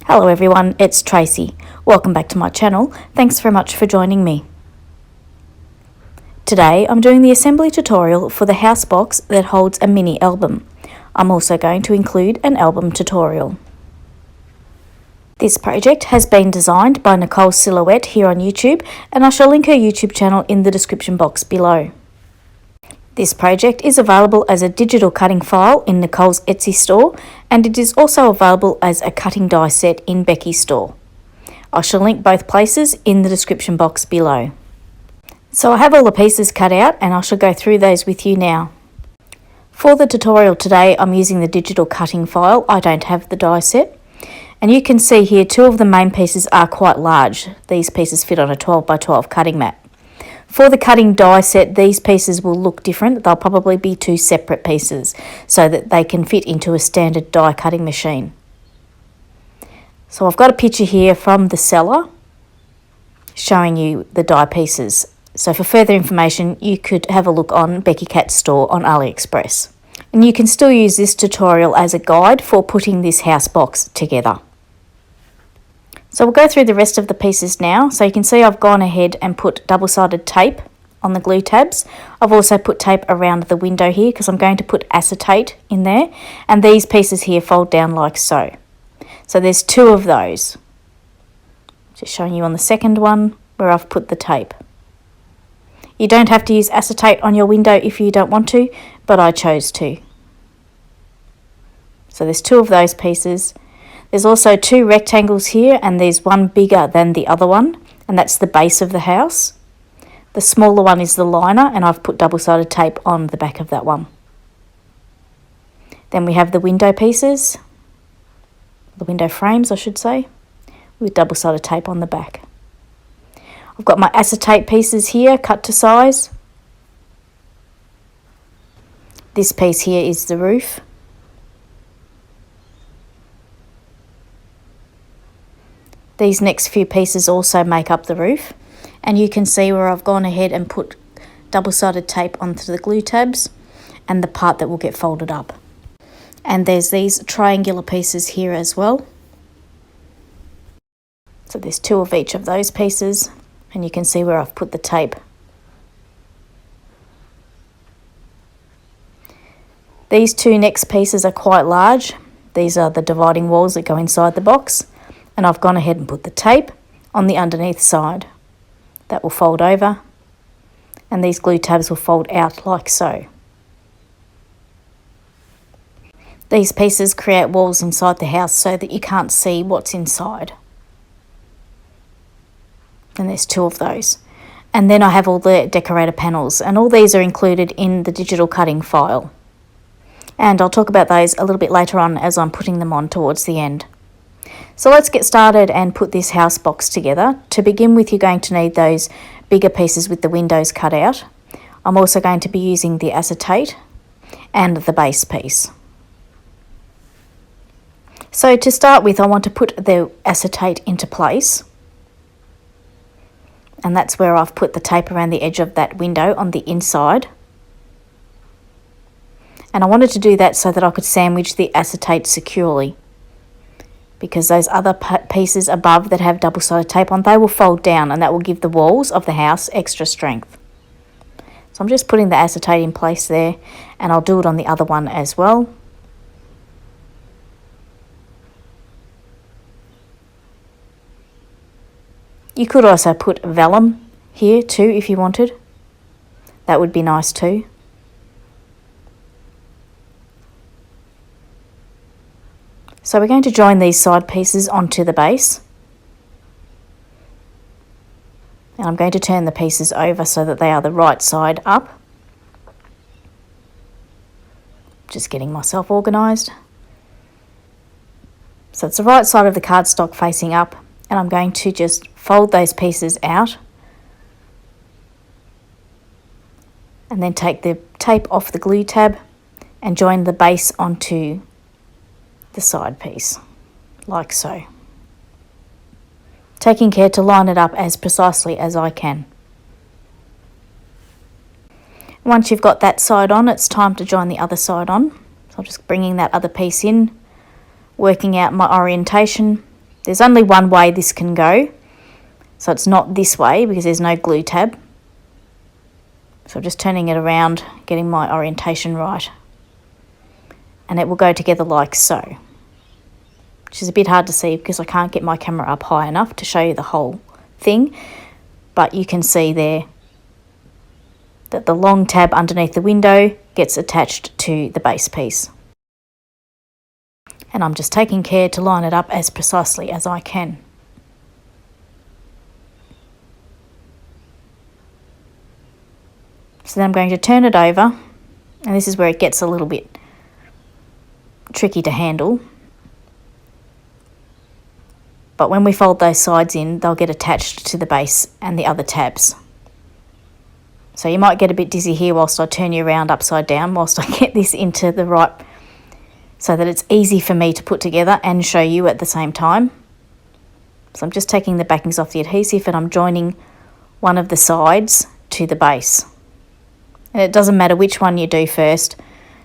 Hello everyone, it's Tracy. Welcome back to my channel. Thanks very much for joining me. Today I'm doing the assembly tutorial for the house box that holds a mini album. I'm also going to include an album tutorial. This project has been designed by Nicole Silhouette here on YouTube, and I shall link her YouTube channel in the description box below. This project is available as a digital cutting file in Nicole's Etsy store, and it is also available as a cutting die set in Beki Store. I shall link both places in the description box below. So I have all the pieces cut out and I shall go through those with you now. For the tutorial today I'm using the digital cutting file. I don't have the die set. And you can see here two of the main pieces are quite large. These pieces fit on a 12 by 12 cutting mat. For the cutting die set, these pieces will look different. They'll probably be two separate pieces so that they can fit into a standard die cutting machine. So I've got a picture here from the seller showing you the die pieces. So for further information, you could have a look on Beki Store on AliExpress. And you can still use this tutorial as a guide for putting this house box together. So we'll go through the rest of the pieces now. So you can see I've gone ahead and put double-sided tape on the glue tabs. I've also put tape around the window here because I'm going to put acetate in there. And these pieces here fold down like so. So there's two of those. Just showing you on the second one where I've put the tape. You don't have to use acetate on your window if you don't want to, but I chose to. So there's two of those pieces. There's also two rectangles here, and there's one bigger than the other one, and that's the base of the house. The smaller one is the liner, and I've put double-sided tape on the back of that one. Then we have the window pieces, the window frames I should say, with double-sided tape on the back. I've got my acetate pieces here cut to size. This piece here is the roof. These next few pieces also make up the roof, and you can see where I've gone ahead and put double-sided tape onto the glue tabs and the part that will get folded up. And there's these triangular pieces here as well. So there's two of each of those pieces, and you can see where I've put the tape. These two next pieces are quite large. These are the dividing walls that go inside the box. And I've gone ahead and put the tape on the underneath side. That will fold over, and these glue tabs will fold out like so. These pieces create walls inside the house so that you can't see what's inside. And there's two of those. And then I have all the decorator panels, and all these are included in the digital cutting file. And I'll talk about those a little bit later on as I'm putting them on towards the end. So let's get started and put this house box together. To begin with, you're going to need those bigger pieces with the windows cut out. I'm also going to be using the acetate and the base piece. So to start with, I want to put the acetate into place. And that's where I've put the tape around the edge of that window on the inside. And I wanted to do that so that I could sandwich the acetate securely, because those other pieces above that have double-sided tape on, they will fold down, and that will give the walls of the house extra strength. So I'm just putting the acetate in place there, and I'll do it on the other one as well. You could also put vellum here too if you wanted. That would be nice too. So we're going to join these side pieces onto the base. And I'm going to turn the pieces over so that they are the right side up. Just getting myself organised. So it's the right side of the cardstock facing up, and I'm going to just fold those pieces out. And then take the tape off the glue tab and join the base onto the side piece, like so. Taking care to line it up as precisely as I can. Once you've got that side on, it's time to join the other side on. So I'm just bringing that other piece in, working out my orientation, There's only one way this can go, so it's not this way because there's no glue tab. So I'm just turning it around, getting my orientation right. And it will go together like so, which is a bit hard to see because I can't get my camera up high enough to show you the whole thing. But you can see there that the long tab underneath the window gets attached to the base piece. And I'm just taking care to line it up as precisely as I can. So then I'm going to turn it over, and this is where it gets a little bit tricky to handle. But when we fold those sides in, they'll get attached to the base and the other tabs. So you might get a bit dizzy here whilst I turn you around upside down whilst I get this into the right, so that it's easy for me to put together and show you at the same time. So I'm just taking the backings off the adhesive and I'm joining one of the sides to the base. And it doesn't matter which one you do first,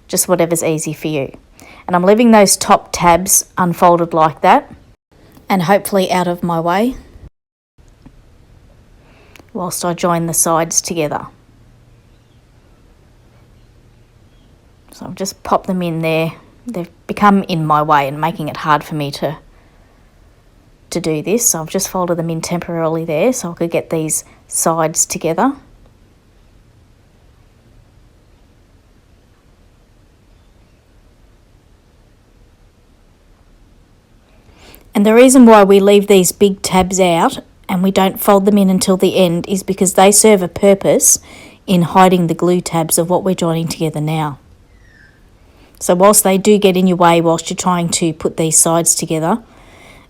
just whatever's easy for you. And I'm leaving those top tabs unfolded like that and hopefully out of my way whilst I join the sides together. So I'll just pop them in there. They've become in my way and making it hard for me to do this. So I've just folded them in temporarily there so I could get these sides together. And the reason why we leave these big tabs out and we don't fold them in until the end is because they serve a purpose in hiding the glue tabs of what we're joining together now. So whilst they do get in your way whilst you're trying to put these sides together,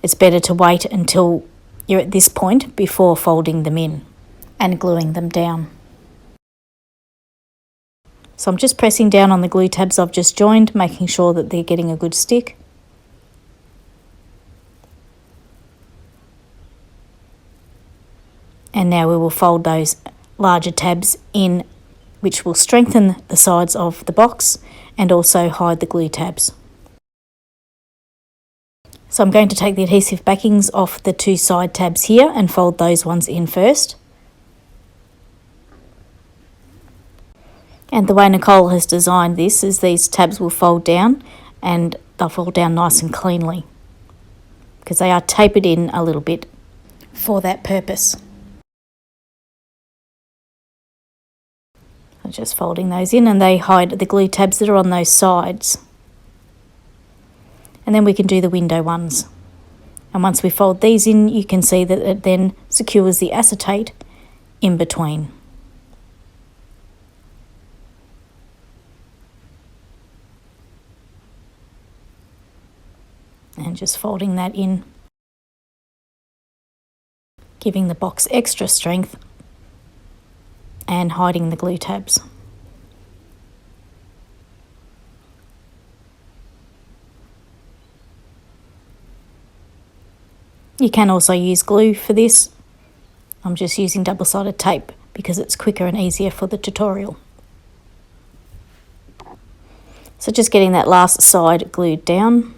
it's better to wait until you're at this point before folding them in and gluing them down. So I'm just pressing down on the glue tabs I've just joined, making sure that they're getting a good stick. And now we will fold those larger tabs in, which will strengthen the sides of the box and also hide the glue tabs. So I'm going to take the adhesive backings off the two side tabs here and fold those ones in first. And the way Nicole has designed this is these tabs will fold down and they'll fold down nice and cleanly because they are tapered in a little bit for that purpose. I'm just folding those in and they hide the glue tabs that are on those sides. And then we can do the window ones. And once we fold these in, you can see that it then secures the acetate in between. And just folding that in, giving the box extra strength and hiding the glue tabs. You can also use glue for this. I'm just using double-sided tape because it's quicker and easier for the tutorial. So just getting that last side glued down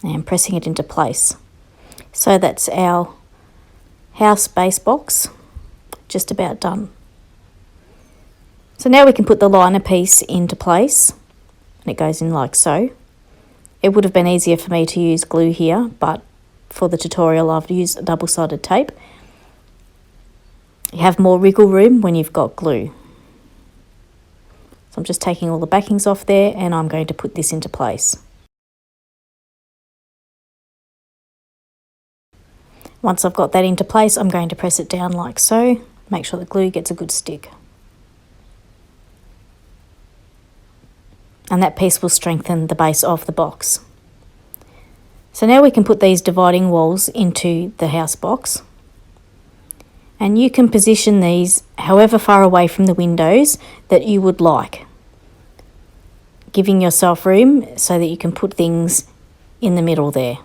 and pressing it into place. So that's our house base box just about done. So now we can put the liner piece into place and it goes in like so. It would have been easier for me to use glue here, but for the tutorial I've used double-sided tape. You have more wriggle room when you've got glue. So I'm just taking all the backings off there and I'm going to put this into place. Once I've got that into place, I'm going to press it down like so. Make sure the glue gets a good stick. And that piece will strengthen the base of the box. So now we can put these dividing walls into the house box. And you can position these however far away from the windows that you would like, giving yourself room so that you can put things in the middle there.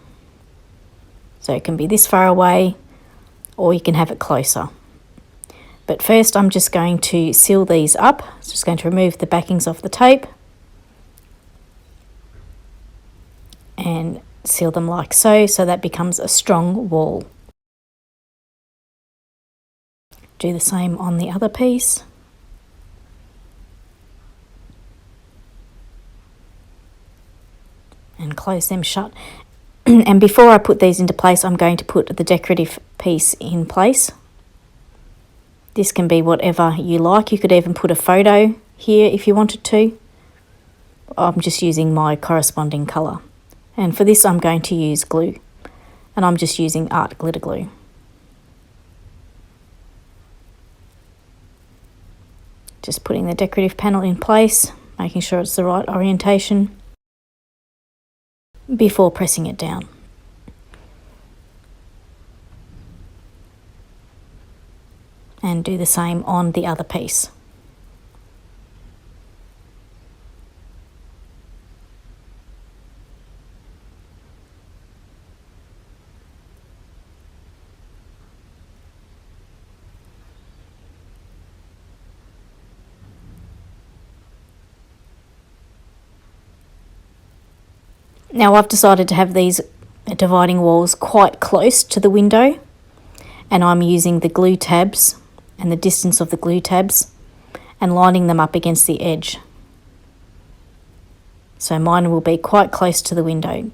So it can be this far away or you can have it closer. But first I'm just going to seal these up. I'm just going to remove the backings off the tape and seal them like so, so that becomes a strong wall. Do the same on the other piece. And close them shut. And before I put these into place, I'm going to put the decorative piece in place. This can be whatever you like. You could even put a photo here if you wanted to. I'm just using my corresponding colour. And for this I'm going to use glue. And I'm just using art glitter glue. Just putting the decorative panel in place, making sure it's the right orientation before pressing it down. And do the same on the other piece. Now I've decided to have these dividing walls quite close to the window, and I'm using the glue tabs and the distance of the glue tabs and lining them up against the edge. So mine will be quite close to the window.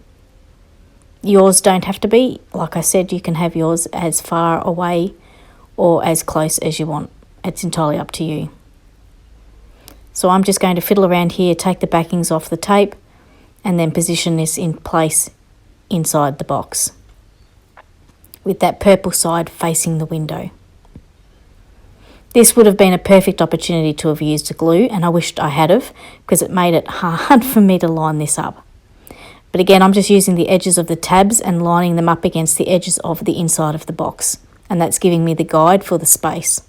Yours don't have to be. Like I said, you can have yours as far away or as close as you want. It's entirely up to you. So I'm just going to fiddle around here, take the backings off the tape, and then position this in place inside the box with that purple side facing the window. This would have been a perfect opportunity to have used glue, and I wished I had have, because it made it hard for me to line this up. But again, I'm just using the edges of the tabs and lining them up against the edges of the inside of the box, and that's giving me the guide for the space.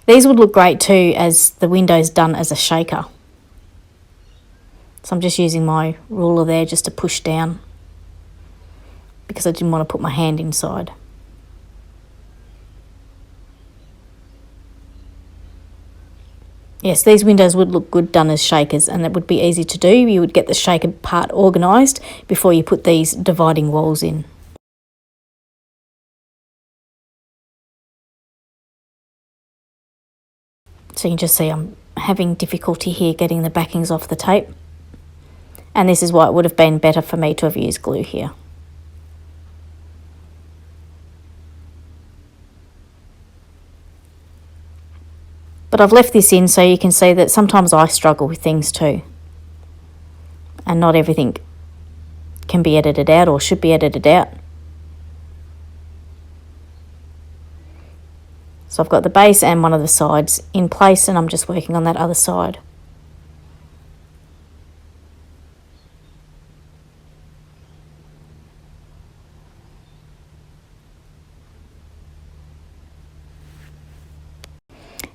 These would look great too as the window's done as a shaker. So I'm just using my ruler there just to push down because I didn't want to put my hand inside. Yes, these windows would look good done as shakers, and it would be easy to do. You would get the shaker part organised before you put these dividing walls in. So you can just see I'm having difficulty here getting the backings off the tape. And this is why it would have been better for me to have used glue here. But I've left this in so you can see that sometimes I struggle with things too. And not everything can be edited out or should be edited out. So I've got the base and one of the sides in place, and I'm just working on that other side.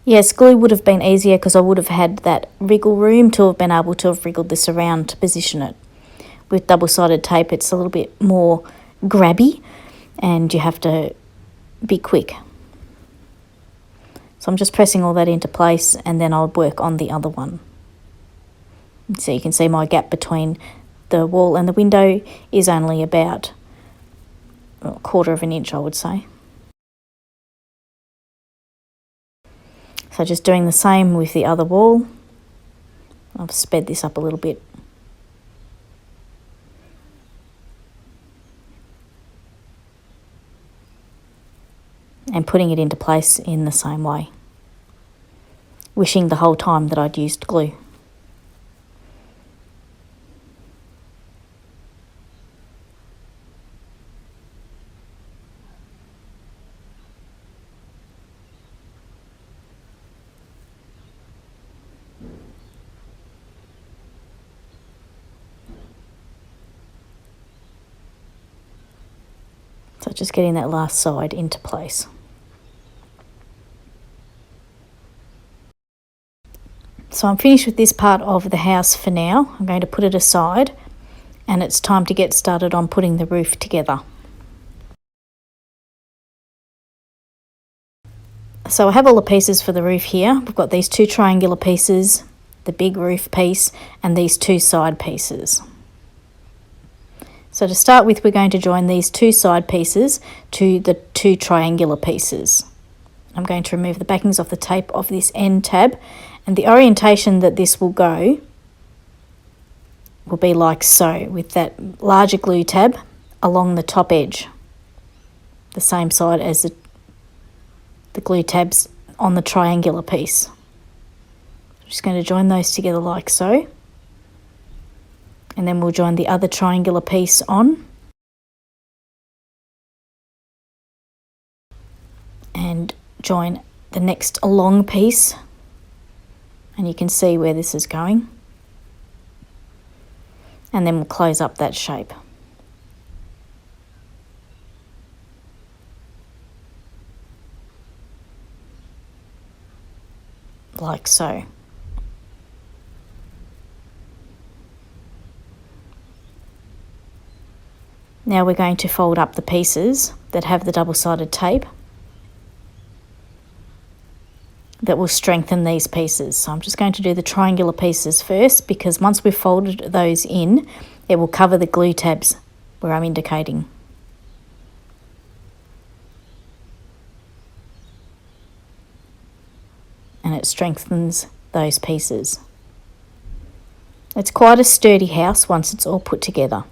Yes, glue would have been easier because I would have had that wriggle room to have been able to have wriggled this around to position it. With double-sided tape, it's a little bit more grabby and you have to be quick. So I'm just pressing all that into place, and then I'll work on the other one. So you can see my gap between the wall and the window is only about a quarter of an inch, I would say. So just doing the same with the other wall. I've sped this up a little bit. And putting it into place in the same way. Wishing the whole time that I'd used glue. So just getting that last side into place. So I'm finished with this part of the house for now. I'm going to put it aside, and it's time to get started on putting the roof together. So I have all the pieces for the roof here. We've got these two triangular pieces, the big roof piece, and these two side pieces. So to start with, we're going to join these two side pieces to the two triangular pieces. I'm going to remove the backings off the tape of this end tab, and the orientation that this will go will be like so, with that larger glue tab along the top edge, the same side as the glue tabs on the triangular piece. I'm just going to join those together like so. And then we'll join the other triangular piece on. And join the next long piece. And you can see where this is going. And then we'll close up that shape. Like so. Now we're going to fold up the pieces that have the double-sided tape that will strengthen these pieces. So I'm just going to do the triangular pieces first, because once we've folded those in, it will cover the glue tabs where I'm indicating. And it strengthens those pieces. It's quite a sturdy house once it's all put together.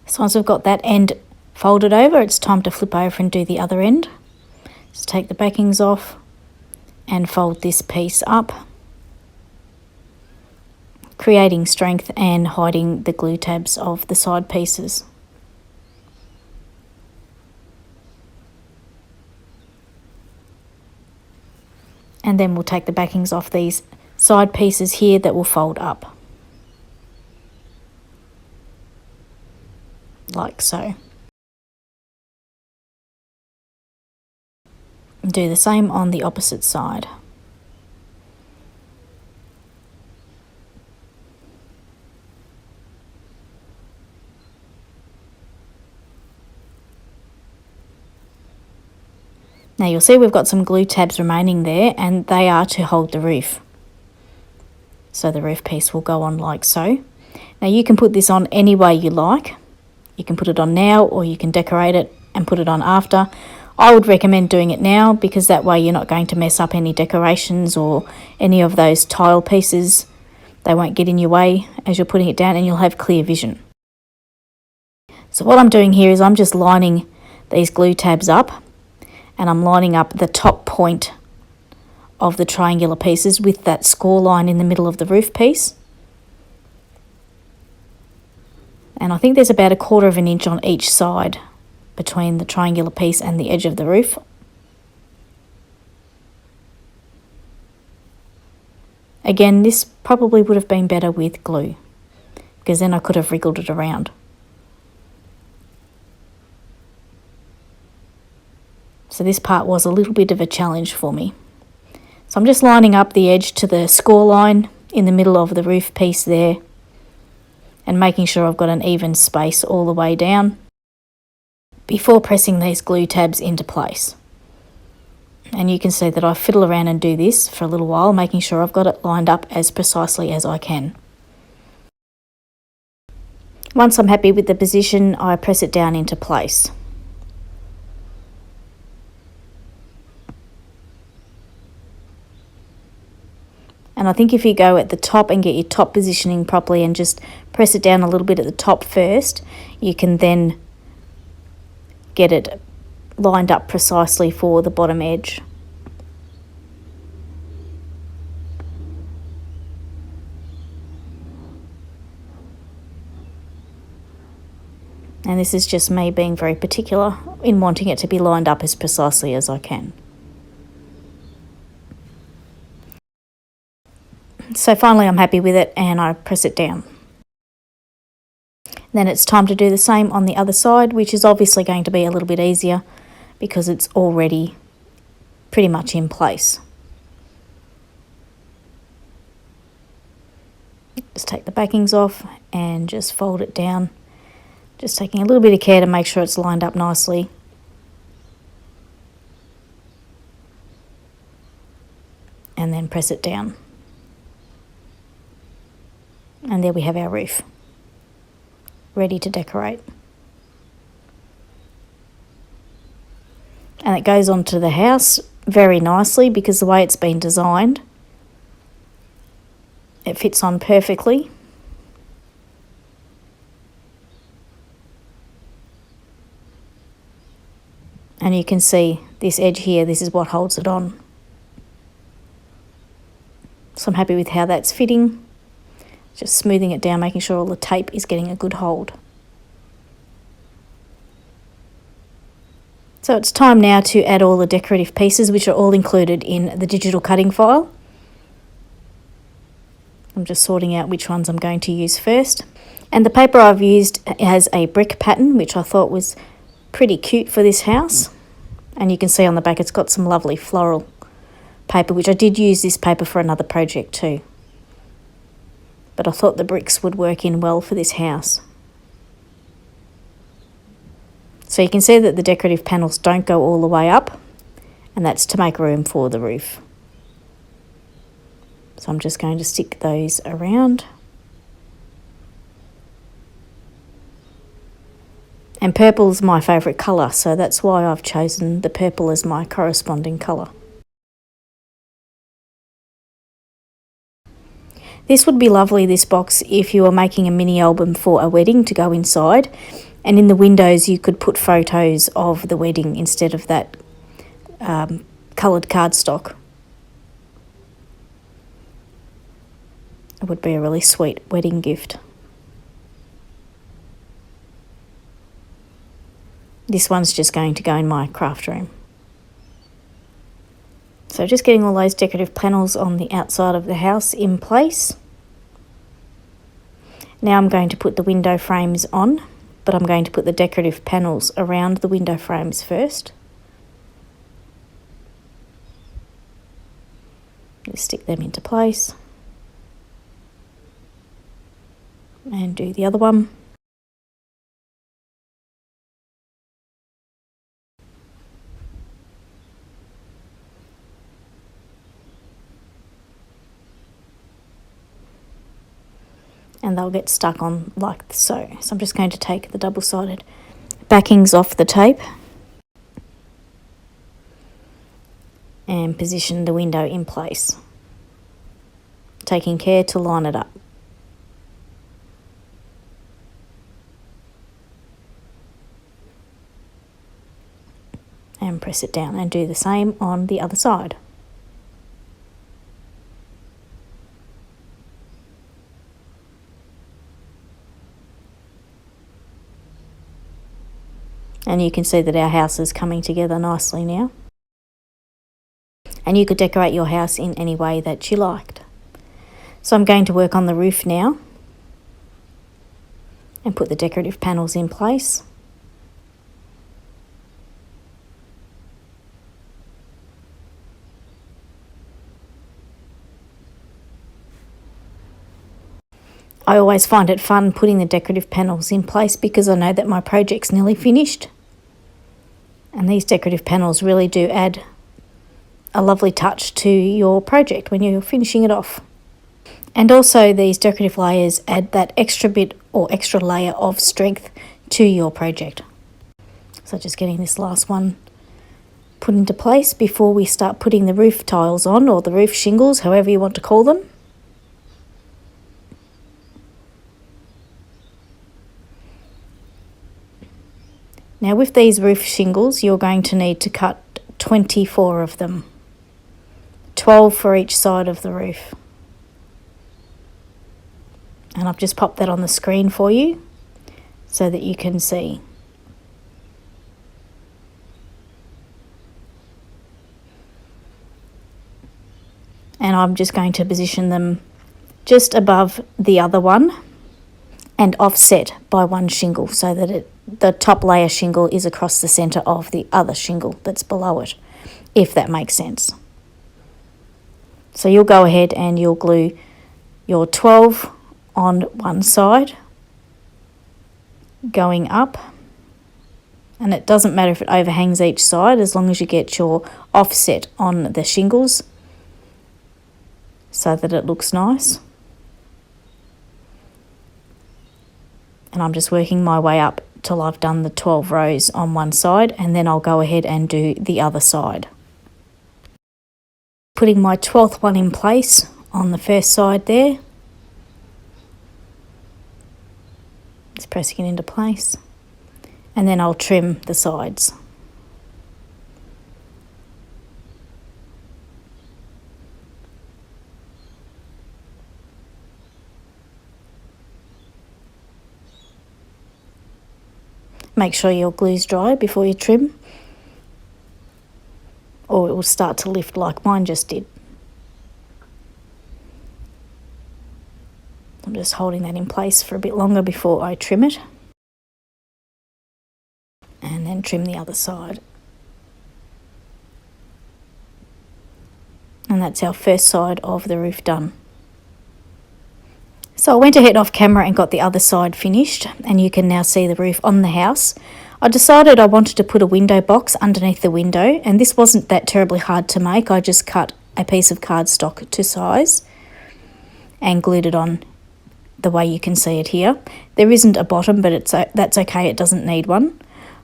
So once I've got that end folded over, it's time to flip over and do the other end. Just take the backings off and fold this piece up, creating strength and hiding the glue tabs of the side pieces. And then we'll take the backings off these side pieces here that will fold up. Like so. And do the same on the opposite side. Now you'll see we've got some glue tabs remaining there, and they are to hold the roof. So the roof piece will go on like so. Now you can put this on any way you like. You can put it on now, or you can decorate it and put it on after. I would recommend doing it now, because that way you're not going to mess up any decorations or any of those tile pieces. They won't get in your way as you're putting it down, and you'll have clear vision. So what I'm doing here is I'm just lining these glue tabs up, and I'm lining up the top point of the triangular pieces with that score line in the middle of the roof piece. And I think there's about 1/4 of an inch on each side between the triangular piece and the edge of the roof. Again, this probably would have been better with glue, because then I could have wriggled it around. So this part was a little bit of a challenge for me. So I'm just lining up the edge to the score line in the middle of the roof piece there, and making sure I've got an even space all the way down before pressing these glue tabs into place. And you can see that I fiddle around and do this for a little while, making sure I've got it lined up as precisely as I can. Once I'm happy with the position, I press it down into place. And I think if you go at the top and get your top positioning properly and just press it down a little bit at the top first, you can then get it lined up precisely for the bottom edge. And this is just me being very particular in wanting it to be lined up as precisely as I can. So finally I'm happy with it, and I press it down. Then it's time to do the same on the other side, which is obviously going to be a little bit easier because it's already pretty much in place. Just take the backings off and just fold it down. Just taking a little bit of care to make sure it's lined up nicely. And then press it down. And there we have our roof. ready to decorate. And it goes onto the house very nicely because the way it's been designed, it fits on perfectly. And you can see this edge here, this is what holds it on. So I'm happy with how that's fitting. Just smoothing it down, making sure all the tape is getting a good hold. So it's time now to add all the decorative pieces, which are all included in the digital cutting file. I'm just sorting out which ones I'm going to use first. And the paper I've used has a brick pattern, which I thought was pretty cute for this house. And you can see on the back it's got some lovely floral paper, which I did use this paper for another project too. But I thought the bricks would work in well for this house. So you can see that the decorative panels don't go all the way up, and that's to make room for the roof. So I'm just going to stick those around. And purple's my favourite colour, so that's why I've chosen the purple as my corresponding colour. This would be lovely, this box, if you were making a mini album for a wedding to go inside. And in the windows you could put photos of the wedding instead of that coloured cardstock. It would be a really sweet wedding gift. This one's just going to go in my craft room. So just getting all those decorative panels on the outside of the house in place. Now I'm going to put the window frames on, but I'm going to put the decorative panels around the window frames first. Just stick them into place. And do the other one. And they'll get stuck on like so. So I'm just going to take the double-sided backings off the tape and position the window in place, taking care to line it up. And press it down and do the same on the other side. And you can see that our house is coming together nicely now. And you could decorate your house in any way that you liked. So I'm going to work on the roof now and put the decorative panels in place. I always find it fun putting the decorative panels in place because I know that my project's nearly finished. And these decorative panels really do add a lovely touch to your project when you're finishing it off. And also these decorative layers add that extra bit or extra layer of strength to your project. So just getting this last one put into place before we start putting the roof tiles on, or the roof shingles, however you want to call them. Now with these roof shingles, you're going to need to cut 24 of them, 12 for each side of the roof. And I've just popped that on the screen for you so that you can see. And I'm just going to position them just above the other one and offset by one shingle so that the top layer shingle is across the centre of the other shingle that's below it, if that makes sense. So you'll go ahead and you'll glue your 12 on one side going up, and it doesn't matter if it overhangs each side as long as you get your offset on the shingles so that it looks nice. And I'm just working my way up till I've done the 12 rows on one side, and then I'll go ahead and do the other side. Putting my 12th one in place on the first side there. Just pressing it into place. And then I'll trim the sides. Make sure your glue's dry before you trim, or it will start to lift like mine just did. I'm just holding that in place for a bit longer before I trim it. And then trim the other side. And that's our first side of the roof done. So I went ahead off camera and got the other side finished, and you can now see the roof on the house. I decided I wanted to put a window box underneath the window, and this wasn't that terribly hard to make. I just cut a piece of cardstock to size and glued it on the way you can see it here. There isn't a bottom, but that's okay, it doesn't need one.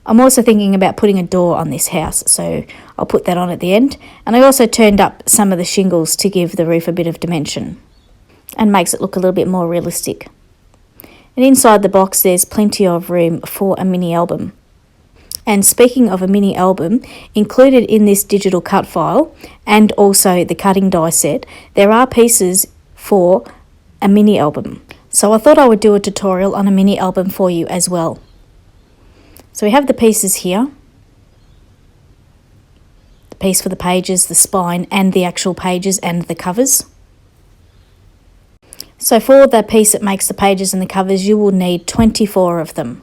I'm also thinking about putting a door on this house, so I'll put that on at the end. And I also turned up some of the shingles to give the roof a bit of dimension and makes it look a little bit more realistic. And inside the box there's plenty of room for a mini album. And speaking of a mini album, included in this digital cut file and also the cutting die set, there are pieces for a mini album. So I thought I would do a tutorial on a mini album for you as well. So we have the pieces here. The piece for the pages, the spine, and the actual pages and the covers. So for the piece that makes the pages and the covers, you will need 24 of them.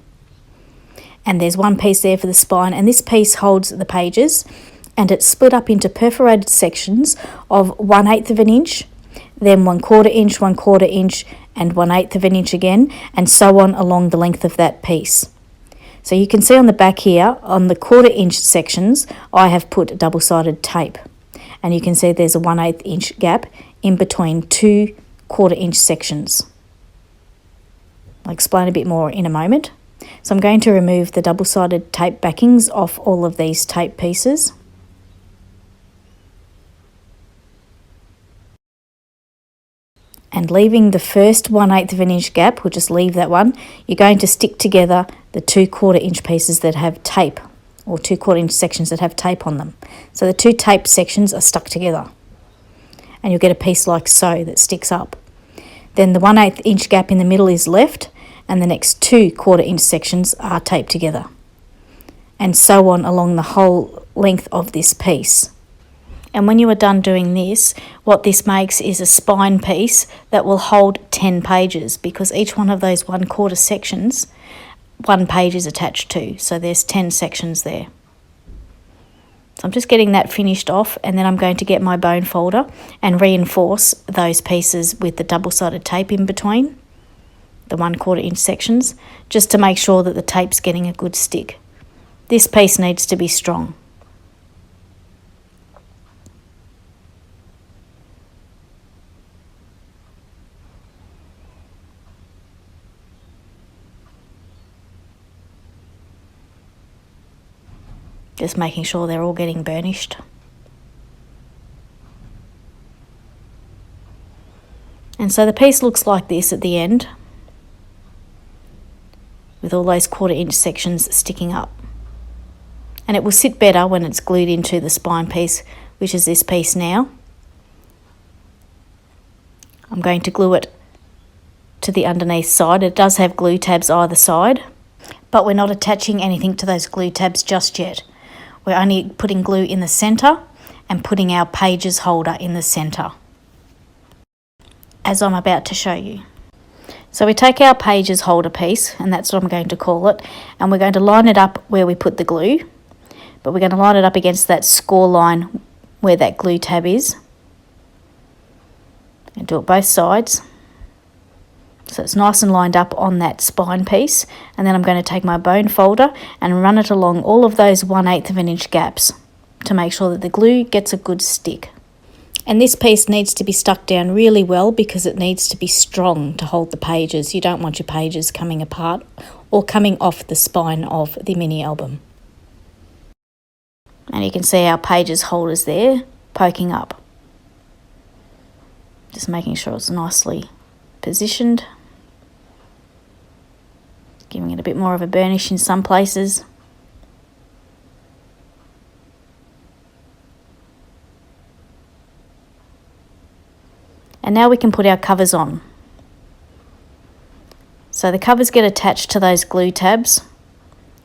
And there's one piece there for the spine, and this piece holds the pages, and it's split up into perforated sections of 1/8 of an inch, then 1/4 inch, 1/4 inch, and 1/8 of an inch again, and so on along the length of that piece. So you can see on the back here, on the 1/4 inch sections, I have put double-sided tape. And you can see there's a 1/8 inch gap in between two 1/4 inch sections. I'll explain a bit more in a moment. So I'm going to remove the double-sided tape backings off all of these tape pieces. And leaving the first 1/8 of an inch gap, we'll just leave that one, you're going to stick together the 2/4 inch pieces that have tape, or 2/4 inch sections that have tape on them. So the two tape sections are stuck together, and you'll get a piece like so that sticks up. Then the 1/8 inch gap in the middle is left, and the next two 1/4 inch sections are taped together. And so on along the whole length of this piece. And when you are done doing this, what this makes is a spine piece that will hold 10 pages, because each one of those 1/4 sections, one page is attached to. So there's 10 sections there. So I'm just getting that finished off, and then I'm going to get my bone folder and reinforce those pieces with the double-sided tape in between, the 1/4 inch sections, just to make sure that the tape's getting a good stick. This piece needs to be strong. Just making sure they're all getting burnished. And so the piece looks like this at the end, with all those 1/4 inch sections sticking up. And it will sit better when it's glued into the spine piece, which is this piece now. I'm going to glue it to the underneath side. It does have glue tabs either side, but we're not attaching anything to those glue tabs just yet. We're only putting glue in the centre and putting our pages holder in the centre, as I'm about to show you. So we take our pages holder piece, and that's what I'm going to call it, and we're going to line it up where we put the glue, but we're going to line it up against that score line where that glue tab is, and do it both sides. So it's nice and lined up on that spine piece, and then I'm going to take my bone folder and run it along all of those 1/8 of an inch gaps to make sure that the glue gets a good stick. And this piece needs to be stuck down really well because it needs to be strong to hold the pages. You don't want your pages coming apart or coming off the spine of the mini album. And you can see our pages holders there poking up. Just making sure it's nicely positioned. Giving it a bit more of a burnish in some places. And now we can put our covers on. So the covers get attached to those glue tabs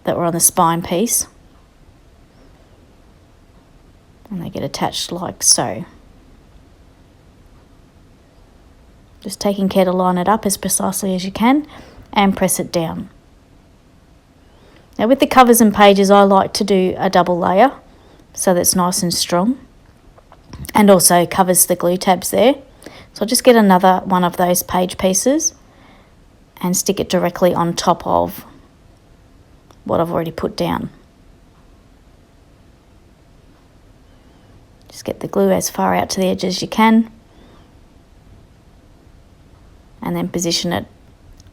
that were on the spine piece. And they get attached like so. Just taking care to line it up as precisely as you can and press it down. Now with the covers and pages, I like to do a double layer so that it's nice and strong and also covers the glue tabs there. So I'll just get another one of those page pieces and stick it directly on top of what I've already put down. Just get the glue as far out to the edge as you can and then position it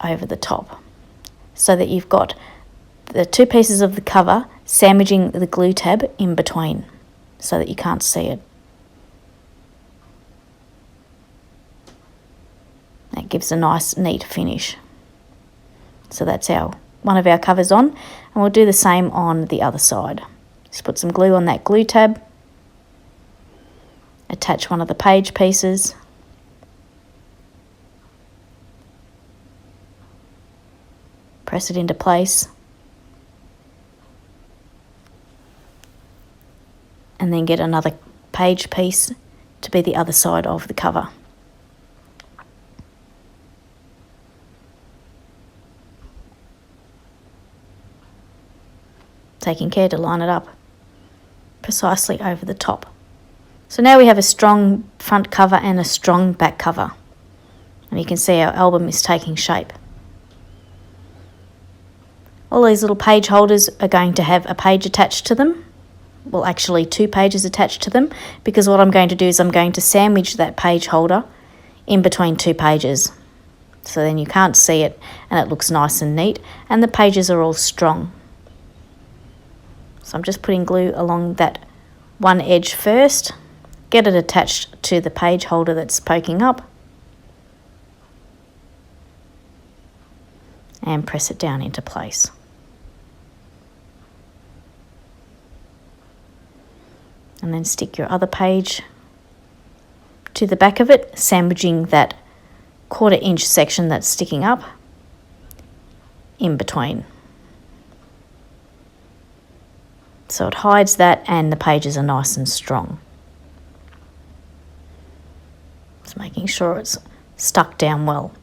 over the top so that you've got the two pieces of the cover sandwiching the glue tab in between so that you can't see it. That gives a nice neat finish. So that's one of our covers on, and we'll do the same on the other side. Just put some glue on that glue tab, attach one of the page pieces, press it into place, and then get another page piece to be the other side of the cover. Taking care to line it up precisely over the top. So now we have a strong front cover and a strong back cover. And you can see our album is taking shape. All these little page holders are going to have a page attached to them. Well, actually 2 pages attached to them, because what I'm going to do is I'm going to sandwich that page holder in between 2 pages. So then you can't see it and it looks nice and neat and the pages are all strong. So I'm just putting glue along that one edge first, get it attached to the page holder that's poking up, and press it down into place. And then stick your other page to the back of it, sandwiching that 1/4 inch section that's sticking up in between. So it hides that and the pages are nice and strong. Just making sure it's stuck down well.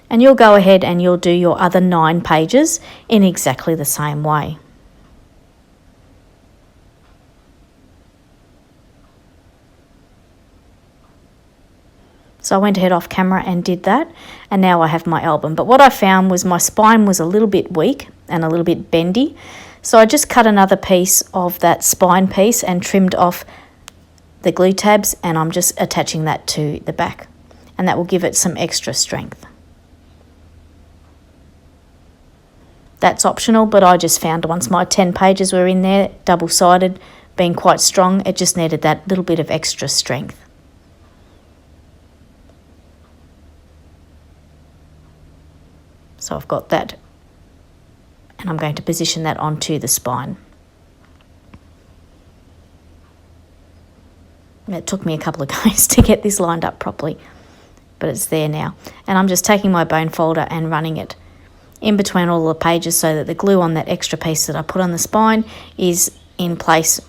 And you'll go ahead and you'll do your other 9 pages in exactly the same way. So I went ahead off camera and did that, and now I have my album. But what I found was my spine was a little bit weak and a little bit bendy. So I just cut another piece of that spine piece and trimmed off the glue tabs, and I'm just attaching that to the back, and that will give it some extra strength. That's optional, but I just found once my 10 pages were in there, double-sided, being quite strong, it just needed that little bit of extra strength. So I've got that, and I'm going to position that onto the spine. It took me a couple of goes to get this lined up properly, but it's there now. And I'm just taking my bone folder and running it in between all the pages so that the glue on that extra piece that I put on the spine is in place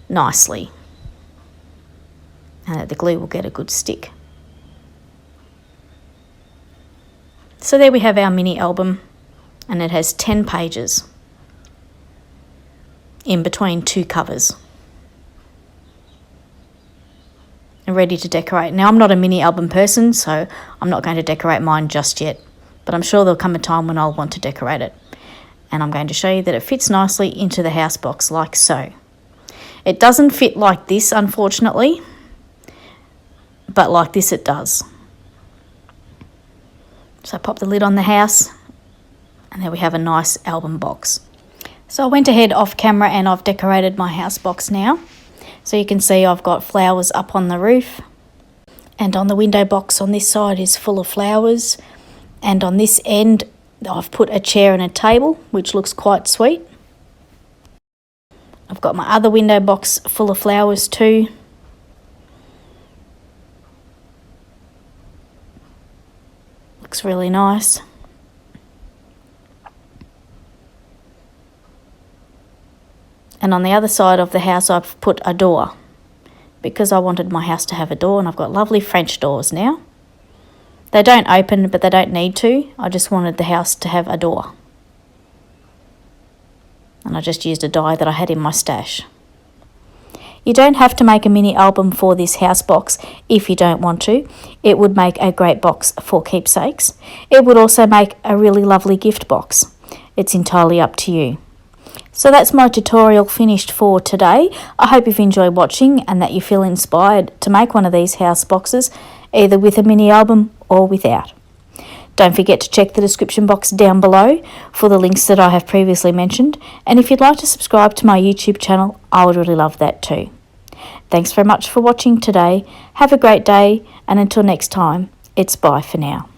nicely, and that the glue will get a good stick. So there we have our mini album, and it has 10 pages in between 2 covers. And ready to decorate. Now I'm not a mini album person, so I'm not going to decorate mine just yet, but I'm sure there'll come a time when I'll want to decorate it. And I'm going to show you that it fits nicely into the house box like so. It doesn't fit like this, unfortunately, but like this it does. So I pop the lid on the house, and there we have a nice album box. So I went ahead off camera and I've decorated my house box now. So you can see I've got flowers up on the roof, and on the window box on this side is full of flowers, and on this end I've put a chair and a table, which looks quite sweet. I've got my other window box full of flowers too. Looks really nice. And on the other side of the house I've put a door, because I wanted my house to have a door, and I've got lovely French doors now. They don't open, but they don't need to. I just wanted the house to have a door. And I just used a die that I had in my stash. You don't have to make a mini album for this house box if you don't want to. It would make a great box for keepsakes. It would also make a really lovely gift box. It's entirely up to you. So that's my tutorial finished for today. I hope you've enjoyed watching and that you feel inspired to make one of these house boxes, either with a mini album or without. Don't forget to check the description box down below for the links that I have previously mentioned, and if you'd like to subscribe to my YouTube channel, I would really love that too. Thanks very much for watching today. Have a great day, and until next time, it's bye for now.